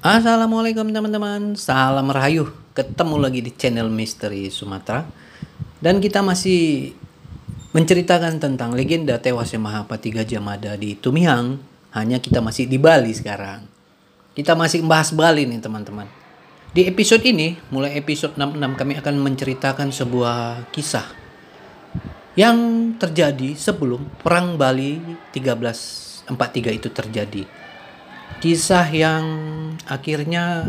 Assalamualaikum teman-teman, salam rahayu. Ketemu lagi di channel Misteri Sumatera. Dan kita masih menceritakan tentang legenda tewasnya Mahapati Gajah Mada di Tumihang. Hanya kita masih di Bali sekarang. Kita masih membahas Bali nih teman-teman. Di episode ini, mulai episode 66 kami akan menceritakan sebuah kisah yang terjadi sebelum Perang Bali 1343 itu terjadi. Kisah yang akhirnya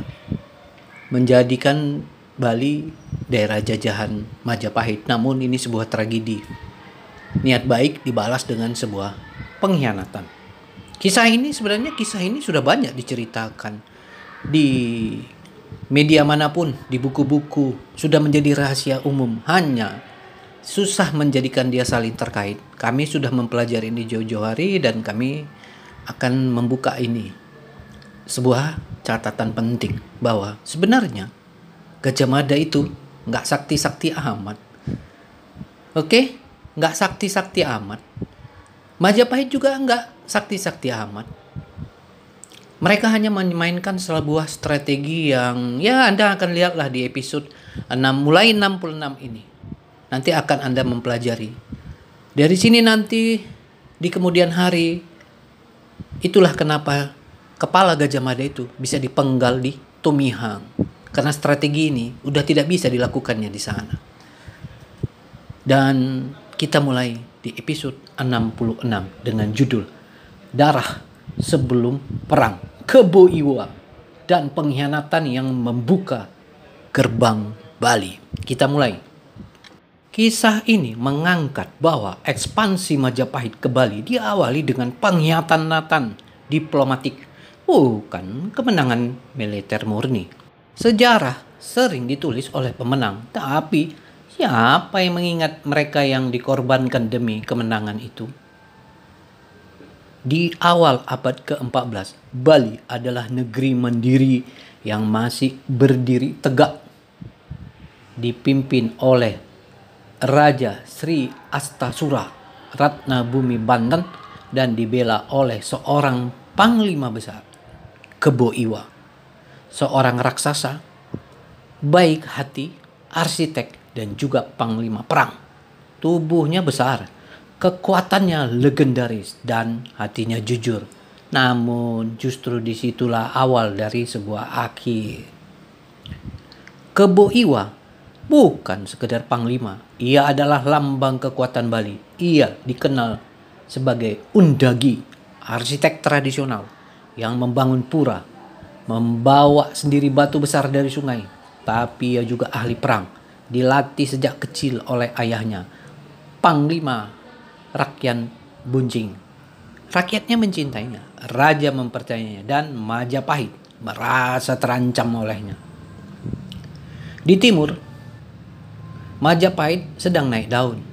menjadikan Bali daerah jajahan Majapahit. Namun ini sebuah tragedi. Niat baik dibalas dengan sebuah pengkhianatan. Kisah ini sudah banyak diceritakan di media manapun, di buku-buku, sudah menjadi rahasia umum. Hanya susah menjadikan dia saling terkait. Kami sudah mempelajari ini jauh-jauh hari dan kami akan membuka ini. Sebuah catatan penting bahwa sebenarnya Gajah Mada itu nggak sakti-sakti amat. Oke? Nggak sakti-sakti amat. Majapahit juga nggak sakti-sakti amat. Mereka hanya memainkan sebuah strategi yang ya Anda akan lihatlah di episode 6 mulai 66 ini. Nanti akan Anda mempelajari. Dari sini nanti di kemudian hari itulah kenapa kepala Gajah Mada itu bisa dipenggal di Tumihang. Karena strategi ini udah tidak bisa dilakukannya di sana. Dan kita mulai di episode 66 dengan judul Darah Sebelum Perang, Kebo Iwa dan Pengkhianatan yang Membuka Gerbang Bali. Kita mulai. Kisah ini mengangkat bahwa ekspansi Majapahit ke Bali diawali dengan pengkhianatan diplomatik, bukan kemenangan militer murni. Sejarah sering ditulis oleh pemenang, tapi siapa yang mengingat mereka yang dikorbankan demi kemenangan itu? Di awal abad ke-14, Bali adalah negeri mandiri yang masih berdiri tegak, dipimpin oleh Raja Sri Astasura Ratna Bumi Banten dan dibela oleh seorang panglima besar, Kebo Iwa, seorang raksasa, baik hati, arsitek, dan juga panglima perang. Tubuhnya besar, kekuatannya legendaris, dan hatinya jujur. Namun justru disitulah awal dari sebuah akhir. Kebo Iwa bukan sekedar panglima, ia adalah lambang kekuatan Bali. Ia dikenal sebagai Undagi, arsitek tradisional yang membangun pura, membawa sendiri batu besar dari sungai. Tapi ia juga ahli perang, dilatih sejak kecil oleh ayahnya, Panglima Rakyan Bunjing. Rakyatnya mencintainya, raja mempercayainya, dan Majapahit merasa terancam olehnya. Di timur, Majapahit sedang naik daun.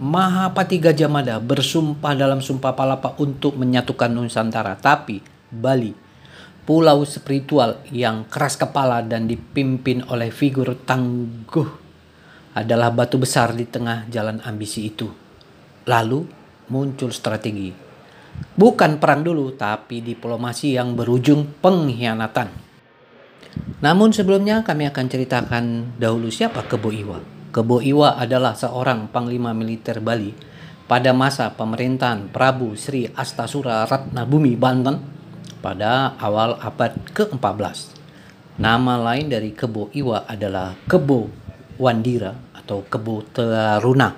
Mahapati Gajah Mada bersumpah dalam Sumpah Palapa untuk menyatukan Nusantara. Tapi Bali, pulau spiritual yang keras kepala dan dipimpin oleh figur tangguh, adalah batu besar di tengah jalan ambisi itu. Lalu muncul strategi. Bukan perang dulu, tapi diplomasi yang berujung pengkhianatan. Namun sebelumnya kami akan ceritakan dahulu siapa Kebo Iwa. Kebo Iwa adalah seorang panglima militer Bali pada masa pemerintahan Prabu Sri Astasura Ratna Bumi Banten pada awal abad ke-14. Nama lain dari Kebo Iwa adalah Kebo Wandira atau Kebo Taruna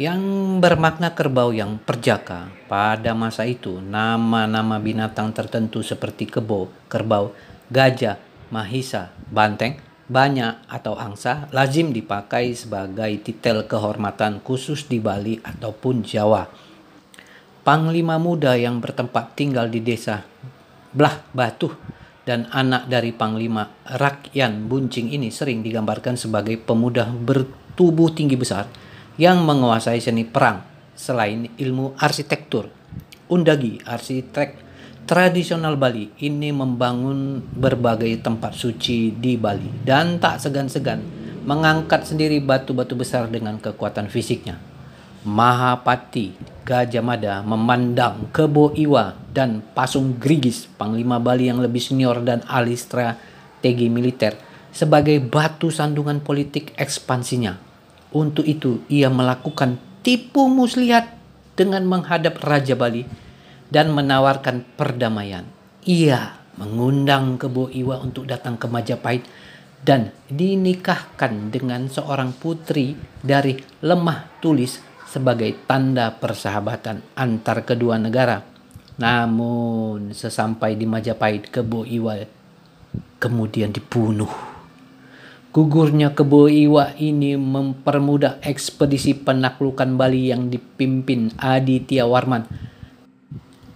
yang bermakna kerbau yang perjaka. Pada masa itu nama-nama binatang tertentu seperti kebo, kerbau, gajah, mahisa, banteng, banyak atau angsa lazim dipakai sebagai titel kehormatan khusus di Bali ataupun Jawa. Panglima muda yang bertempat tinggal di desa Blah Batuh dan anak dari Panglima Rakyan Bunjing ini sering digambarkan sebagai pemuda bertubuh tinggi besar yang menguasai seni perang. Selain ilmu arsitektur, Undagi, arsitek tradisional Bali ini membangun berbagai tempat suci di Bali dan tak segan-segan mengangkat sendiri batu-batu besar dengan kekuatan fisiknya. Mahapati Gajah Mada memandang Kebo Iwa dan Pasung Grigis, Panglima Bali yang lebih senior dan ahli strategi militer, sebagai batu sandungan politik ekspansinya. Untuk itu, ia melakukan tipu muslihat dengan menghadap Raja Bali dan menawarkan perdamaian. Ia mengundang Kebo Iwa untuk datang ke Majapahit dan dinikahkan dengan seorang putri dari Lemah Tulis sebagai tanda persahabatan antar kedua negara. Namun sesampai di Majapahit, Kebo Iwa kemudian dibunuh. Gugurnya Kebo Iwa ini mempermudah ekspedisi penaklukan Bali yang dipimpin Aditya Warman,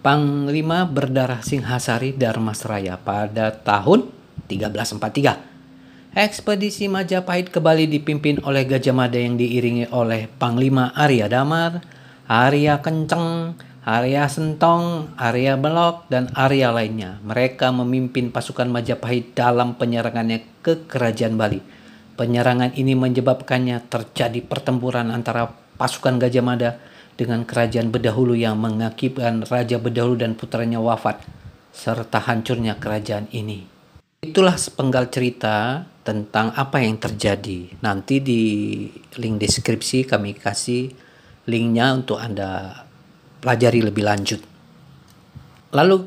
Panglima berdarah Singhasari Dharmasraya pada tahun 1343. Ekspedisi Majapahit ke Bali dipimpin oleh Gajah Mada yang diiringi oleh Panglima Arya Damar, Arya Kenceng, Arya Sentong, Arya Belok, dan Arya lainnya. Mereka memimpin pasukan Majapahit dalam penyerangannya ke Kerajaan Bali. Penyerangan ini menyebabkannya terjadi pertempuran antara pasukan Gajah Mada dengan Kerajaan Bedahulu yang mengakibatkan Raja Bedahulu dan putranya wafat, serta hancurnya kerajaan ini. Itulah sepenggal cerita tentang apa yang terjadi. Nanti di link deskripsi kami kasih linknya untuk Anda pelajari lebih lanjut. Lalu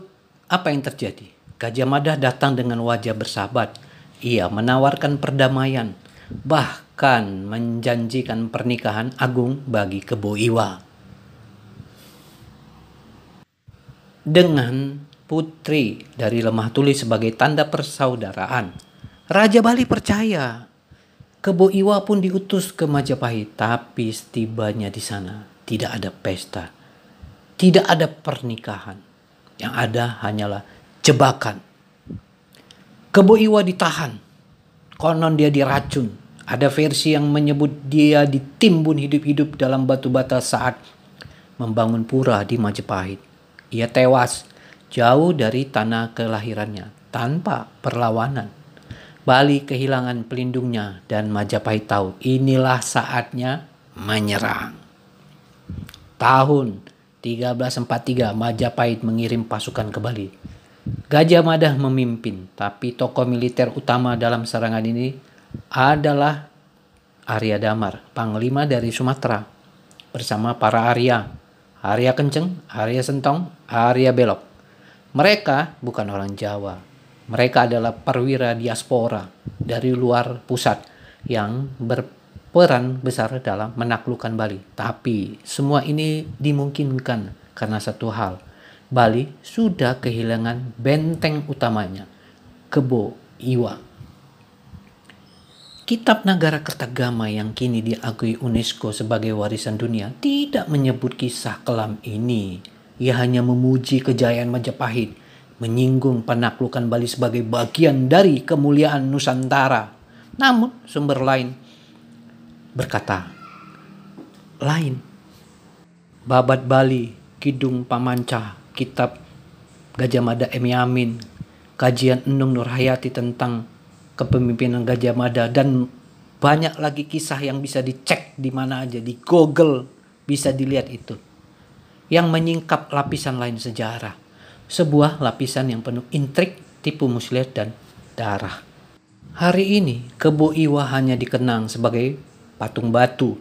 apa yang terjadi? Gajah Mada datang dengan wajah bersahabat. Ia menawarkan perdamaian, bahkan menjanjikan pernikahan agung bagi Kebo Iwa dengan putri dari Lemah Tulis sebagai tanda persaudaraan. Raja Bali percaya. Kebo Iwa pun diutus ke Majapahit, tapi setibanya di sana tidak ada pesta, tidak ada pernikahan. Yang ada hanyalah jebakan. Kebo Iwa ditahan. Konon dia diracun. Ada versi yang menyebut dia ditimbun hidup-hidup dalam batu bata saat membangun pura di Majapahit. Ia tewas jauh dari tanah kelahirannya tanpa perlawanan. Bali kehilangan pelindungnya dan Majapahit tahu inilah saatnya menyerang. Tahun 1343 Majapahit mengirim pasukan ke Bali. Gajah Mada memimpin, tapi tokoh militer utama dalam serangan ini adalah Arya Damar, Panglima dari Sumatera, bersama para Arya, Arya Kenceng, Arya Sentong, Arya Belok. Mereka bukan orang Jawa. Mereka adalah perwira diaspora dari luar pusat yang berperan besar dalam menaklukkan Bali. Tapi semua ini dimungkinkan karena satu hal. Bali sudah kehilangan benteng utamanya, Kebo Iwa. Kitab Nagara Kertagama yang kini diakui UNESCO sebagai warisan dunia tidak menyebut kisah kelam ini. Ia hanya memuji kejayaan Majapahit, menyinggung penaklukan Bali sebagai bagian dari kemuliaan Nusantara. Namun sumber lain berkata lain. Babat Bali, Kidung Pamanca, Kitab Gajah Mada M. Yamin, kajian Enung Nurhayati tentang kepemimpinan Gajah Mada, dan banyak lagi kisah yang bisa dicek di mana aja, di Google bisa dilihat itu, yang menyingkap lapisan lain sejarah. Sebuah lapisan yang penuh intrik, tipu muslihat, dan darah. Hari ini Kebo Iwa hanya dikenang sebagai patung batu.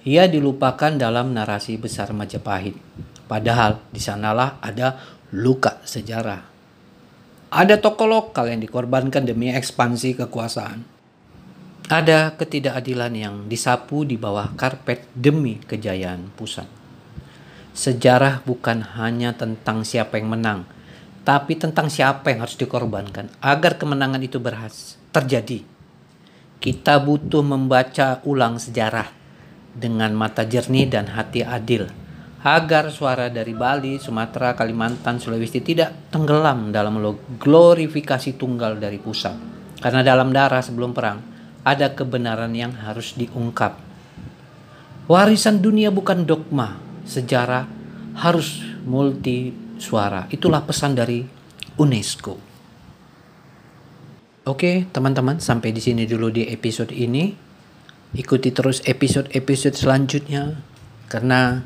Ia dilupakan dalam narasi besar Majapahit. Padahal di sanalah ada luka sejarah. Ada tokoh lokal yang dikorbankan demi ekspansi kekuasaan. Ada ketidakadilan yang disapu di bawah karpet demi kejayaan pusat. Sejarah bukan hanya tentang siapa yang menang, tapi tentang siapa yang harus dikorbankan agar kemenangan itu terjadi. Kita butuh membaca ulang sejarah dengan mata jernih dan hati adil, agar suara dari Bali, Sumatera, Kalimantan, Sulawesi tidak tenggelam dalam glorifikasi tunggal dari pusat. Karena dalam darah sebelum perang, ada kebenaran yang harus diungkap. Warisan dunia bukan dogma, sejarah harus multi suara. Itulah pesan dari UNESCO. Oke, teman-teman, sampai di sini dulu di episode ini. Ikuti terus episode-episode selanjutnya karena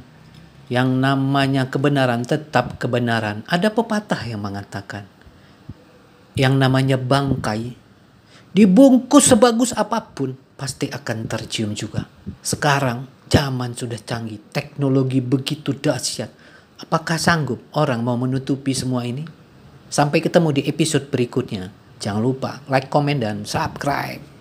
Yang namanya kebenaran tetap kebenaran. Ada pepatah yang mengatakan, yang namanya bangkai dibungkus sebagus apapun pasti akan tercium juga. Sekarang zaman sudah canggih, teknologi begitu dahsyat. Apakah sanggup orang mau menutupi semua ini? Sampai ketemu di episode berikutnya. Jangan lupa like, komen, dan subscribe.